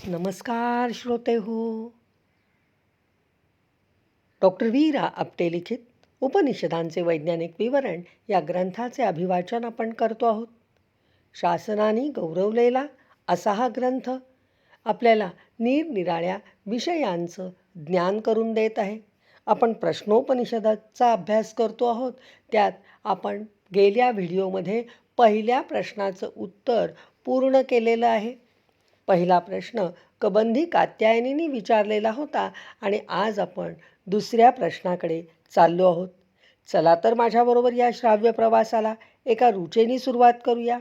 नमस्कार श्रोते हो. डॉक्टर वीरा आपटे लिखित उपनिषदांचे वैज्ञानिक विवरण या ग्रंथाचे अभिवाचन आपण करतो आहोत. शासनाने गौरवलेला असा हा ग्रंथ आपल्याला निरनिराळ्या विषयांचं ज्ञान करून देत आहे. आपण प्रश्नोपनिषदाचा अभ्यास करतो आहोत. त्यात आपण गेल्या व्हिडिओमध्ये पहिल्या प्रश्नाचं उत्तर पूर्ण केलेलं आहे. पहिला प्रश्न कबंधी कात्यायनीने विचारलेला होता आणि आज आपण दुसऱ्या प्रश्नाकडे चाललो आहोत. चला तर माझ्याबरोबर या श्राव्य प्रवासाला एका रुचेने सुरुवात करूया.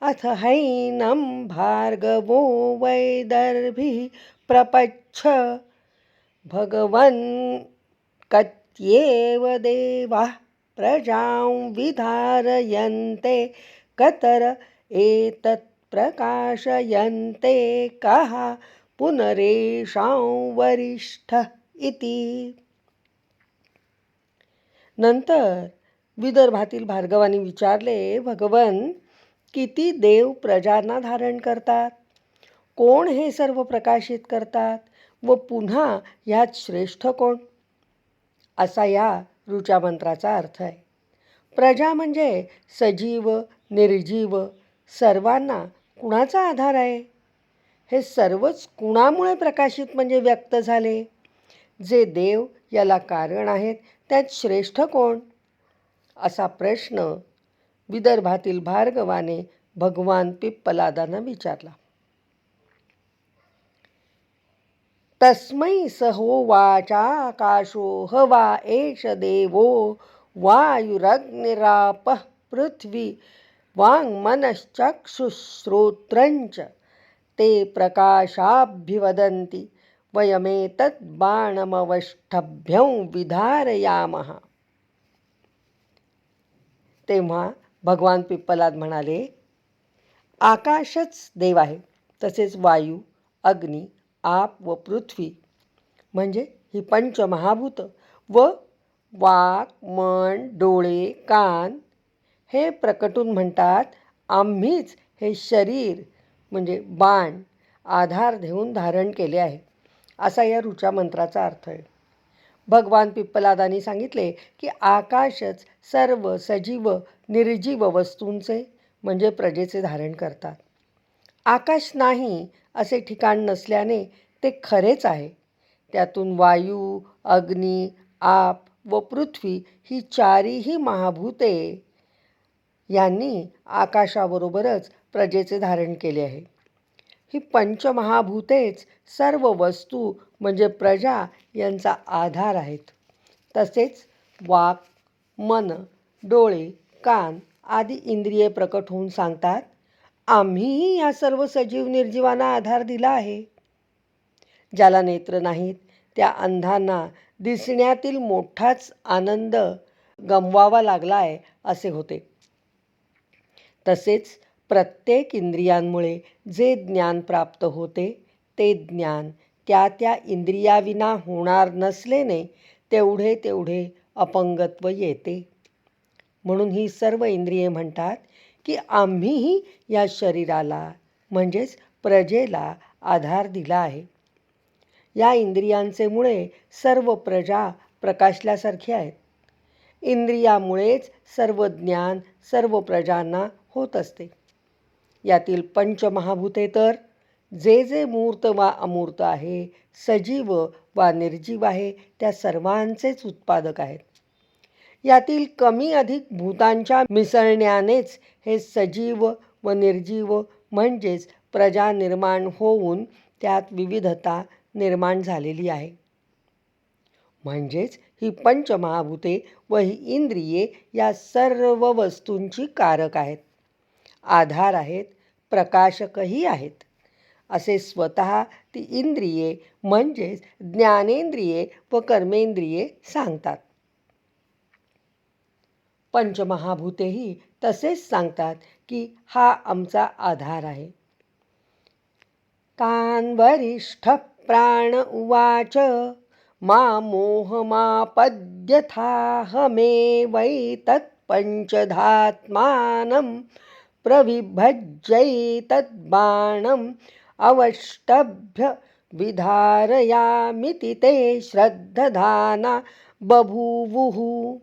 अथ हैनं भार्गवो वैदर्भिः प्रपच्छ भगवन् कत्येव देवाः प्रजां विधारयन्ते कतर एतत् प्रकाशयन्ते कः पुनरेषां वरिष्ठः इति. नंतर विदर्भातील भार्गवानी विचारले, भगवन किती देव प्रजांना धारण करतात? कोण हे सर्व प्रकाशित करतात व पुन्हा ह्यात श्रेष्ठ कोण? असा या ऋचा मंत्राचा अर्थ आहे. प्रजा म्हणजे सजीव निर्जीव सर्वांना कुणाचा आधार आहे? हे सर्वच कुणामुळे प्रकाशित म्हणजे व्यक्त झाले? जे देव याला कारण आहेत त्यात श्रेष्ठ कोण? असा प्रश्न विदर्भातील भार्गवाने भगवान पिप्पलादांना विचारला. तस्मै सहोवाचाकाशो हवा एष देवो वायुरग्निरापः पृथ्वी वाङ्मनश्चक्षुश्रोत्रञ्च ते प्रकाशाभिवदन्ति वयमेतत् बाणमवष्टभ्यं विधारयामः. तेव्हा भगवान पिप्पलाद म्हणाले, आकाशच देव आहे, तसेच वायू, अग्नी, आप व पृथ्वी म्हणजे ही पंचमहाभूत व वाक, मन, डोळे, कान हे प्रकटून म्हणतात आम्हीच हे शरीर म्हणजे बाण आधार देऊन धारण केले आहे. असा या ऋचा मंत्राचा अर्थ आहे. भगवान पिप्पलादांनी सांगितले की आकाशच सर्व सजीव निर्जीव वस्तूंचे म्हणजे प्रजेचे धारण करतात. आकाश नाही असे ठिकाण नसल्याने ते खरेच आहे. त्यातून वायू, अग्नी, आप व पृथ्वी ही चारीही महाभूते यांनी आकाशाबरोबरच प्रजेचे धारण केले आहे. ही पंचमहाभूतेच सर्व वस्तू म्हणजे प्रजा यांचा आधार आहेत. तसेच वाक, मन, डोळे, कान आदी इंद्रिये प्रकट होऊन सांगतात आम्हीही या सर्व सजीव निर्जीवांना आधार दिला आहे. ज्याला नेत्र नाहीत त्या अंधांना दिसण्यातील मोठाच आनंद गमवावा लागला आहे असे होते. तसेच प्रत्येक इंद्रियांमुळे जे ज्ञान प्राप्त होते ते ज्ञान त्या त्या इंद्रियाविना होणार नसल्याने तेवढे तेवढे अपंगत्व येते. म्हणून ही सर्व इंद्रिये म्हणतात की आम्हीही या शरीराला म्हणजेच प्रजेला आधार दिला आहे. या इंद्रियांचे मुळे सर्व प्रजा प्रकाशल्यासारखी आहेत. इंद्रियामुळेच सर्व ज्ञान सर्व प्रजांना होत असते. यातील पंचमहाभूते तर जे जे मूर्त वा अमूर्त आहे, सजीव वा निर्जीव आहे त्या सर्वांचेच उत्पादक आहेत. यातील कमी अधिक भूतांच्या मिसळण्यानेच हे सजीव व निर्जीव म्हणजेच प्रजा निर्माण होऊन त्यात विविधता निर्माण झालेली आहे. म्हणजेच ही पंचमहाभूते व ही इंद्रिये या सर्व वस्तूंची कारक आहेत, आधार आहेत, प्रकाशकही आहेत असे स्वतः ती इंद्रिये म्हणजेच ज्ञानेंद्रिये व कर्मेंद्रिये सांगतात. पंचमहाभूतेही तसेच सांगतात की हा आमचा आधार आहे. तान् वरिष्ठ प्राण उवाच मा मोहमापद्यथाहमेवैतत् पंचधात्मानं प्रविभज्यैतद्बाणं अवष्टभ्य विधारयामिति ते श्रद्धधाना बभूवुः.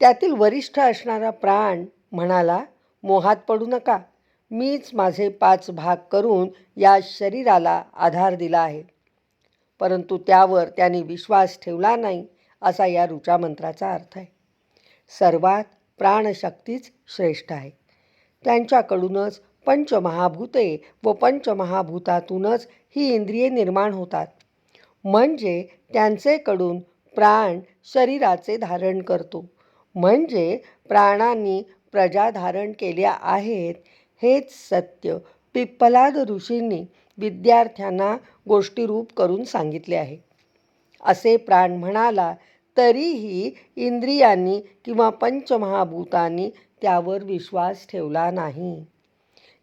त्यातील वरिष्ठ असणारा प्राण म्हणाला, मोहात पडू नका. मीच माझे 5 भाग करून या शरीराला आधार दिला आहे. परंतु त्यावर त्यांनी विश्वास ठेवला नाही, असा या ऋचा मंत्राचा अर्थ आहे. सर्वात प्राणशक्तीच श्रेष्ठ आहे. त्यांच्याकडूनच पंचमहाभूते व पंचमहाभूतातूनच ही इंद्रिये निर्माण होतात. म्हणजे त्यांचेकडून प्राण शरीराचे धारण करतो. म्हणजे प्राणांनी प्रजा धारण केल्या आहेत, हेच सत्य पिप्पलाद ऋषींनी विद्यार्थ्यांना गोष्टीरूप करून सांगितले आहे. असे प्राण म्हणाला तरीही इंद्रियांनी किंवा पंचमहाभूतांनी त्यावर विश्वास ठेवला नाही.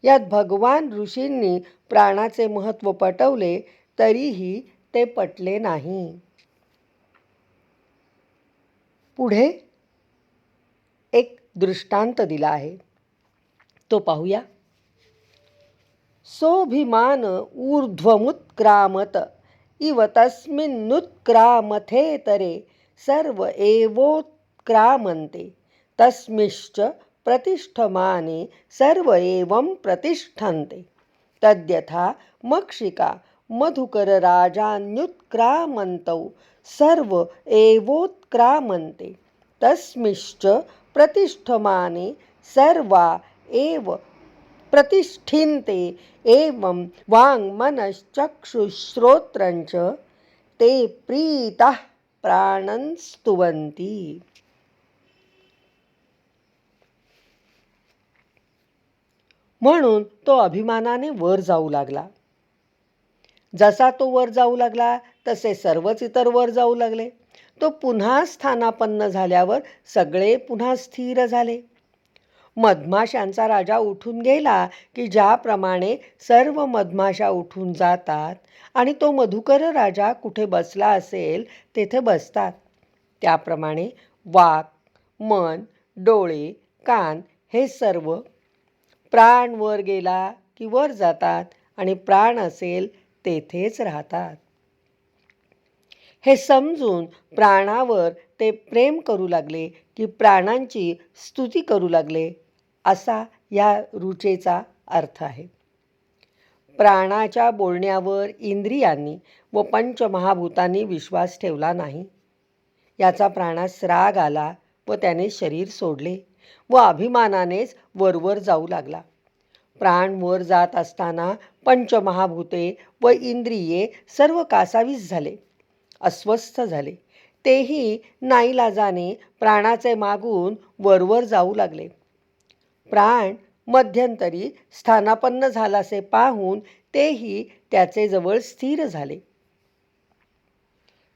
यात भगवान ऋषींनी प्राणाचे महत्त्व पटवले तरीही ते पटले नाही. पुढे एक दृष्टांत दिला आहे, तो पाहूया. सोभिमान ऊर्ध्वमुत्क्रामत इव तस्मिन्नुत्क्रामथेतरे सर्व एवोत्क्रामन्ते तस्मिश्च प्रतिष्ठमाने सर्व एवं प्रतिष्ठन्ते. तद्यथा मक्षिका मधुकरराजान्युत्क्रामन्तौ सर्व एवोत्क्रामन्ते तस्मिश्च प्रतिष्ठमाने सर्वा एव प्रतिष्ठिन्ते. एवं वाङ्मनश्चक्षुश्रोत्रञ्च ते प्रीताः प्राणं स्तुवन्ति. म्हणून तो अभिमानाने वर जाऊ लागला. जसा तो वर जाऊ लागला तसे सर्वच इतर वर जाऊ लागले. तो पुन्हा स्थानापन्न झाल्यावर सगळे पुन्हा स्थिर झाले. मधमाशांचा राजा उठून गेला की ज्याप्रमाणे सर्व मधमाशा उठून जातात आणि तो मधुकर राजा कुठे बसला असेल तेथे बसतात, त्याप्रमाणे वाक, मन, डोळे, कान हे सर्व प्राण वर गेला की वर जातात आणि प्राण असेल तेथेच राहतात. हे समजून प्राणावर ते प्रेम करू लागले की प्राणांची स्तुती करू लागले, असा या ऋचेचा अर्थ आहे. प्राणाच्या बोलण्यावर इंद्रियांनी व पंचमहाभूतांनी विश्वास ठेवला नाही. याचा प्राणास राग आला व त्याने शरीर सोडले व अभिमानानेच वरवर जाऊ लागला. प्राण वर जात असताना पंचमहाभूते व इंद्रिये सर्व कासावीस झाले, अस्वस्थ झाले. तेही नाईलाजाने प्राणाचे मागून वरवर जाऊ लागले. प्राण मध्यंतरी स्थानापन्न झालासे पाहून तेही त्याचे जवळ स्थिर झाले.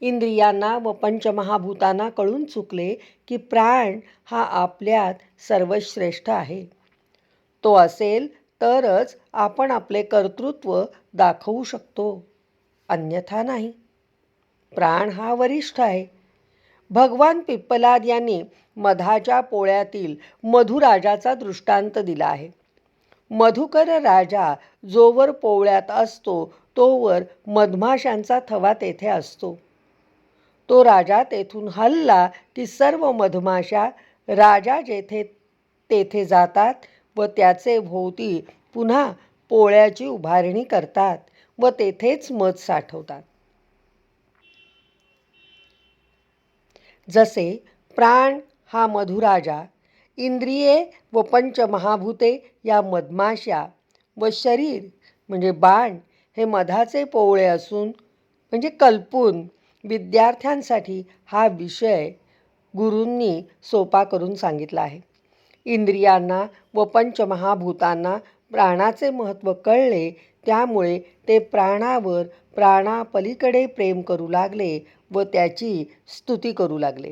इंद्रियांना व पंचमहाभूतांना कळून चुकले की प्राण हा आपल्यात सर्वश्रेष्ठ आहे. तो असेल तरच आपण आपले कर्तृत्व दाखवू शकतो, अन्यथा नाही. प्राण हा वरिष्ठ आहे. भगवान पिप्पलाद यांनी मधाच्या पोळ्यातील मधुराजाचा दृष्टांत दिला आहे. मधुकर राजा जोवर पोळ्यात असतो तोवर मधमाशांचा थवा तेथे असतो. तो राजा तेथून हलला की सर्व मधमाशा राजा जेथे तेथे जातात व त्याचे भोवती पुन्हा पोळ्याची उभारणी करतात व तेथेच मध साठवतात. जसे प्राण हा मधुराजा, इंद्रिये व पंचमहाभूते या मधमाशा व शरीर म्हणजे बाण हे मधाचे पोवळे असून म्हणजे कल्पून विद्यार्थ्यांसाठी हा विषय गुरूंनी सोपा करून सांगितला आहे. इंद्रियांना व पंचमहाभूतांना प्राणाचे महत्त्व कळले, त्यामुळे ते प्राणावर प्राणापलीकडे प्रेम करू लागले व त्याची स्तुती करू लागले.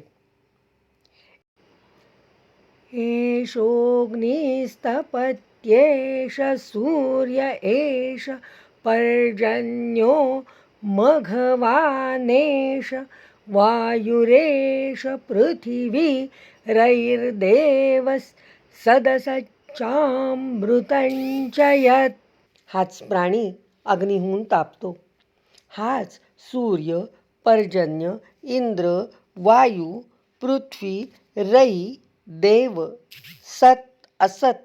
एषोऽग्निस्तपत्येष सूर्य एष पर्जन्यो मघवानेष वायुरेष पृथिवी रैर्देवः सदसच्च चामृतंच यत्. हाच प्राणी अग्नीहून तापतो. हाच सूर्य, पर्जन्य, इंद्र, वायू, पृथ्वी, रई, देव, सत, असत,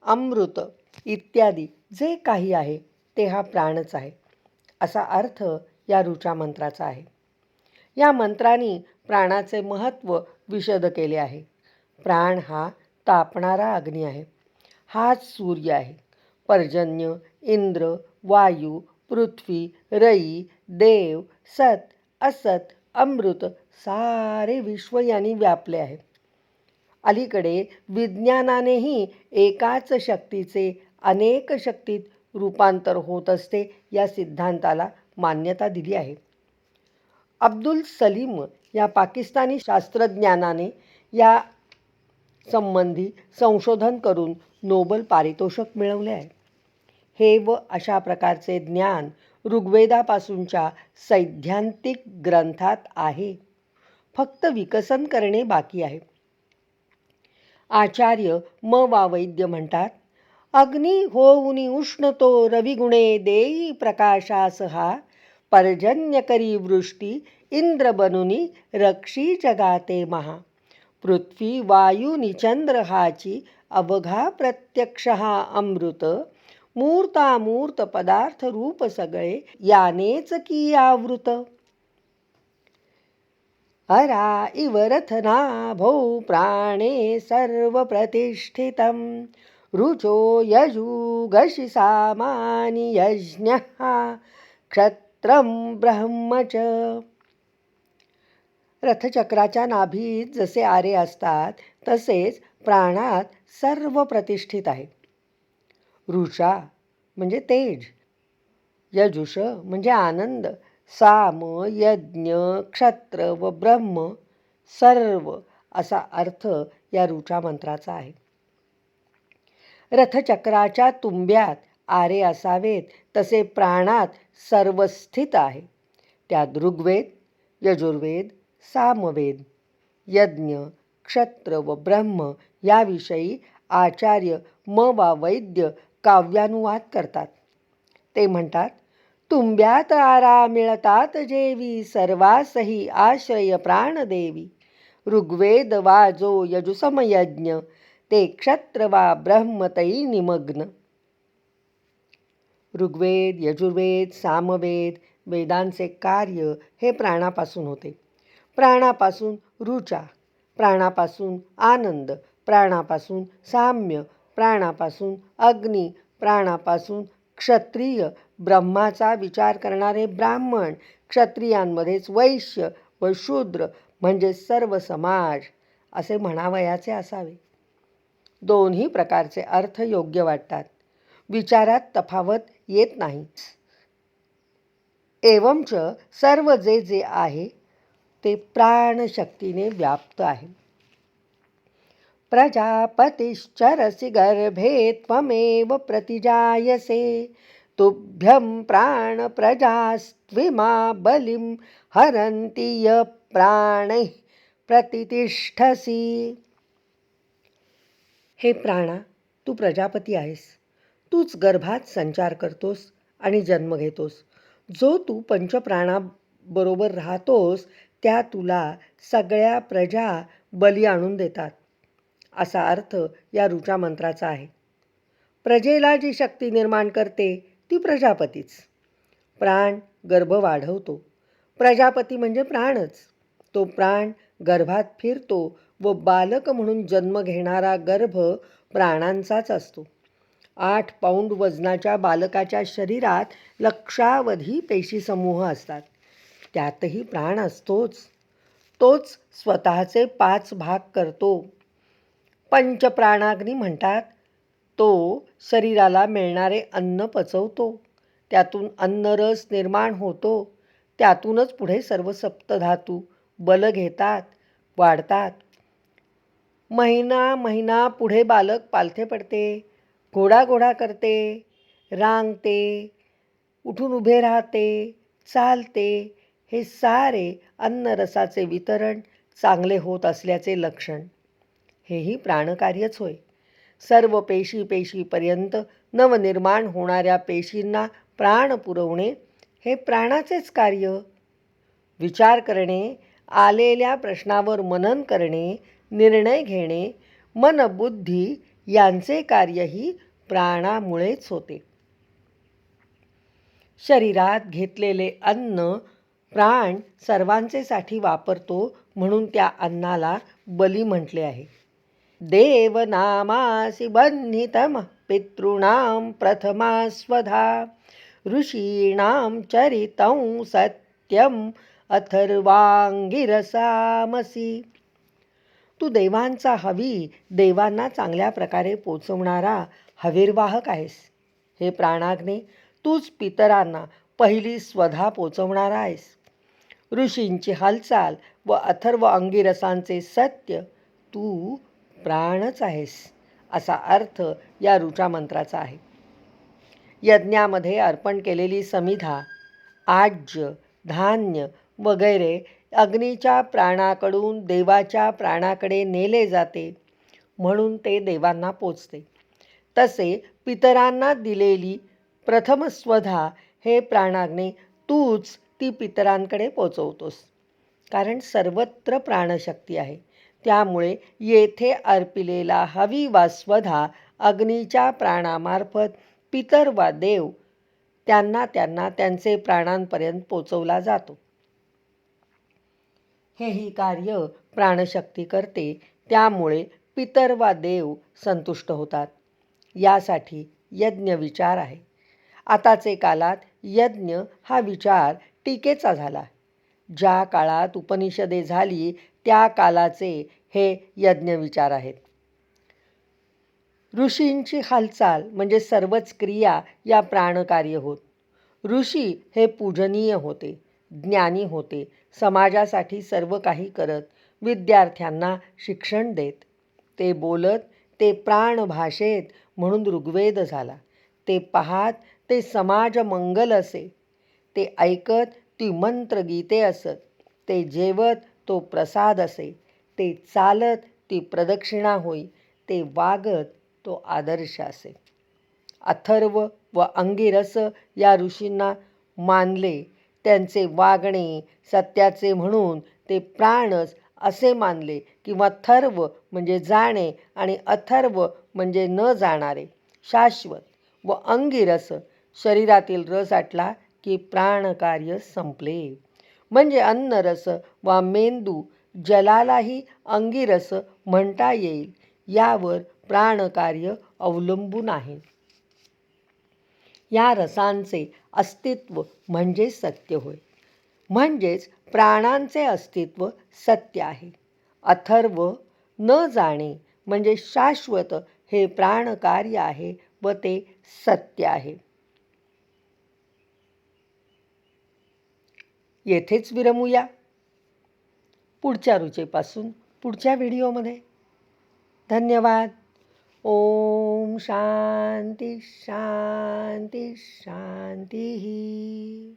अमृत इत्यादी जे काही आहे ते हा प्राणच आहे, असा अर्थ या ऋचा मंत्राचा आहे. या मंत्राने प्राणाचे महत्त्व विशद केले आहे. प्राण हा तापणारा अग्नी आहे. हाच सूर्य आहे. पर्जन्य, इंद्र, वायू, पृथ्वी, रई, देव, सत, असत, अमृत सारे विश्व यांनी व्यापले आहे. अलीकडे विज्ञानानेही एकाच शक्तीचे अनेक शक्तीत रूपांतर होत असते या सिद्धांताला मान्यता दिली आहे. अब्दुल सलीम या पाकिस्तानी शास्त्रज्ञानाने या संबंधी संशोधन करून नोबल पारितोषिक मिळवले आहे. हे व अशा प्रकारचे ज्ञान ऋग्वेदापासूनच्या सैद्धांतिक ग्रंथात आहे. फक्त विकसन करणे बाकी आहे. आचार्य म वा वैद्य म्हणतात, अग्नी होऊनी उष्णतो रविगुणे देई प्रकाशास हा, पर्जन्य करी वृष्टी इंद्र बनुनी रक्षी जगाते महा. पृथ्वी वायुनी चंद्र हाची अवघा प्रत्यक्ष हा अमृत, मूर्तामूर्त पदार्थ रूप सगळे यानेच की आवृत. अरा इव रथनाभो प्राणे सर्व प्रतिष्ठितं, रुचो यजुगशि सामानि यज्ञः क्षत्रं ब्रह्म च. रथचक्राच्या नाभीत जसे आरे असतात तसेच प्राणात सर्व प्रतिष्ठित आहे. रुचा म्हणजे तेज, यजुष म्हणजे आनंद, साम, यज्ञ, क्षत्र व ब्रह्म सर्व असा अर्थ या ऋचा मंत्राचा आहे. रथचक्राच्या तुंब्यात आरे असावेत तसे प्राणात सर्व स्थित आहे. त्यात ऋग्वेद, यजुर्वेद, सामवेद, यज्ञ, क्षत्र व ब्रह्म याविषयी आचार्य म वा वैद्य काव्यानुवाद करतात. ते म्हणतात, तुंब्यात आरा मिळतात जेवी, सर्वासही आश्रय प्राणदेवी. ऋग्वेद वा जो यजुसम यज्ञ, ते क्षत्र वा ब्रह्म तै निमग्न. ऋग्वेद, यजुर्वेद, सामवेद वेदांचे कार्य हे प्राणापासून होते. प्राणापासून ऋचा, प्राणापासून आनंद, प्राणापासून साम्य, प्राणापासून अग्नी, प्राणापासून क्षत्रिय, ब्रह्माचा विचार करणारे ब्राह्मण, क्षत्रियांमध्येच वैश्य व शूद्र म्हणजे सर्व समाज असे म्हणावयाचे असावे. दोन्ही प्रकारचे अर्थ योग्य वाटतात. विचारात तफावत येत नाही. एवंच सर्व जे जे आहे ते प्राणशक्तीने व्याप्त आहे. प्रजापतिश्चरसि गर्भे त्वमेव प्रतिजायसे, तुभ्यं प्राण प्रजास्त्विमा बलिं हरन्ति य प्राणैः प्रतितिष्ठसि. हे प्राणा, तू प्रजापती आहेस. तूच गर्भात संचार करतोस आणि जन्म घेतोस. जो तू पंचप्राणाबरोबर राहतोस त्या तुला सगळ्या प्रजा बली आणून देतात, असा अर्थ या ऋचा मंत्राचा आहे. प्रजेला जी शक्ती निर्माण करते ती प्रजापतीच. प्राण गर्भ वाढवतो. प्रजापती म्हणजे प्राणच. तो प्राण गर्भात फिरतो व बालक म्हणून जन्म घेणारा गर्भ प्राणांचाच असतो. 8 पाऊंड वजनाच्या बालकाच्या शरीरात लक्षावधी पेशीसमूह असतात. त्यातही प्राण असतोच. तोच स्वतःचे 5 भाग करतो. पंचप्राणाग्नी म्हणतात. तो शरीराला मिळणारे अन्न पचवतो. त्यातून अन्नरस निर्माण होतो. त्यातूनच पुढे सर्व सप्तधातू बल घेतात, वाढतात. महिना महिना पुढे बालक पालथे पडते, घोडा करते, रांगते, उठून उभे राहते, चालते. हे सारे अन्नरसाचे वितरण चांगले होत असल्याचे लक्षण. हेही प्राणकार्यच होय. सर्व पेशीपर्यंत नवनिर्माण होणाऱ्या पेशींना प्राण पुरवणे हे प्राणाचेच कार्य. विचार करणे, आलेल्या प्रश्नावर मनन करणे, निर्णय घेणे, मनबुद्धी यांचे कार्यही प्राणामुळेच होते. शरीरात घेतलेले अन्न प्राण सर्वांचेसाठी वापरतो, म्हणून त्या अन्नाला बली म्हटले आहे. देवनामासि बन्नितम पितॄणां प्रथमा स्वधा ऋषीणां चरितं सत्यम अथर्वांगिरसामसि. तू देवांचा हवी, देवांना चांगल्या प्रकारे पोचवणारा हवीरवाहक आहेस. हे प्राणाग्ने, तूच पितरांना पहिली स्वधा पोचवणारा आहेस. ऋषींची हालचाल व अथर्व अंगिरसांचे सत्य, तू प्राणच आहेस, असा अर्थ या ऋचा मंत्राचा आहे. यज्ञामध्ये अर्पण केलेली समिधा, आज्य, धान्य वगैरे अग्नीच्या प्राणाकडून देवाच्या प्राणाकडे नेले जाते, म्हणून ते देवांना पोचते. तसे पितरांना दिलेली प्रथम स्वधा हे प्राणाग्ने तूच ती पितरांकडे पोचवतोस. कारण सर्वत्र प्राणशक्ती आहे, त्यामुळे येथे अर्पिलेला हवी वा स्वधा अग्नीच्या प्राणामार्फत पितर वा देव त्यांना त्यांचे प्राणांपर्यंत पोचवला जातो. हेही कार्य प्राणशक्ती करते, त्यामुळे पितर वा देव संतुष्ट होतात. यासाठी यज्ञ विचार आहे. आताचे काळात यज्ञ हा विचार टीकेचा झाला. ज्या काळात उपनिषदे झाली त्या काळाचे हे यज्ञ विचार आहेत. ऋषींची हालचाल म्हणजे सर्वच क्रिया या प्राणकार्य होत. ऋषी हे पूजनीय होते, ज्ञानी होते, समाजासाठी सर्व काही करत, विद्यार्थ्यांना शिक्षण देत. ते बोलत ते प्राण भाषेत, म्हणून ऋग्वेद झाला. ते पाहात ते समाज मंगल असे. ते ऐकत ती मंत्रगीते असत. ते जेवत तो प्रसाद असे. ते चालत ती प्रदक्षिणा होई. ते वागत तो आदर्श असे. अथर्व व अंगिरस या ऋषींना मानले. त्यांचे वागणे सत्याचे म्हणून ते प्राणच असे मानले, किंवा थर्व म्हणजे जाणे आणि अथर्व म्हणजे न जाणारे, शाश्वत, व अंगिरस शरीरातील रस आटला की प्राणकार्य संपले. म्हणजे अन्नरस वा मेंदू जलालाही अंगिरस म्हणता येईल, यावर प्राणकार्य अवलंबून आहे. या रसांचे अस्तित्व म्हणजे सत्य होय. म्हणजेच प्राणांचे अस्तित्व सत्य आहे. अथर्व न जाणे म्हणजे शाश्वत हे प्राणकार्य आहे व ते सत्य आहे. येथेच विरमूया. पुढच्या रुचेपासून पुढच्या व्हिडिओमध्ये. धन्यवाद. ओम शांती शांती शांती.